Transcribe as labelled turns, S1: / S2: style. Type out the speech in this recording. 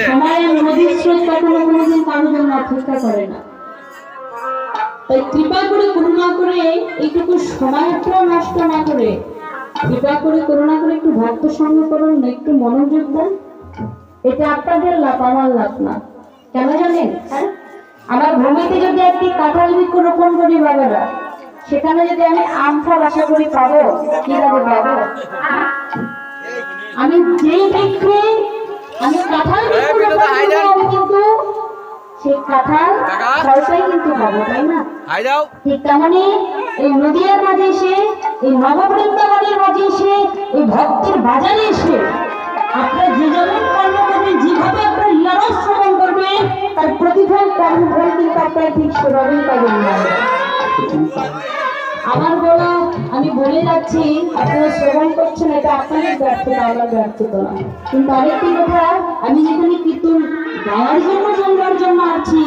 S1: সময়ের নদীর স্রোত কখনো কোনোদিন কারোর জন্য অপেক্ষা করে না। তাই কৃপা করে করুণা করে এইটুকু সময়টা নষ্ট না করে কৃপা করে করুণা করে একটু ভক্ত সঙ্গ করুন, একটু মনোযোগ দেন। এটা আপনাদের লাভ, আমার লাভ না। কেন জানেন? হ্যাঁ, আমার ভূমিতে যদি একটি কাঁঠাল বৃক্ষ রোপণ করি বাবারা, সেখানে যদি আমি আম ফল আশা করি পাবো, কিভাবে পাবো? আমি যেই বৃক্ষে আমি কাঁঠাল বৃক্ষ রোপণ করবো, আমি কিন্তু সেই কাঁঠাল ফলটাই কিন্তু পাবো, তাই না? ঠিক তেমনি এই নদিয়ার মাঝে এসে, এই নববৃন্দাবনের মাঝে এসে, এই ভক্তের বাজারে এসে আপনার যে যেমন কর্ম করবেন, যেভাবে আপনার লীলারস শ্রবণ করবেন, তার প্রতিফল কর্মফল কিন্তু আপনার ঠিক সেভাবেই পাবেন না। আমার বলা আমি বলে যাচ্ছি, আপনারা শ্রবণ করছেন, এটা আপনাদের ব্যর্থতা, আমার ব্যর্থতা না। কিন্তু আরেকটি কথা, আমি যেখানে কীর্তন গাওয়ার জন্য, জন্য আসছি।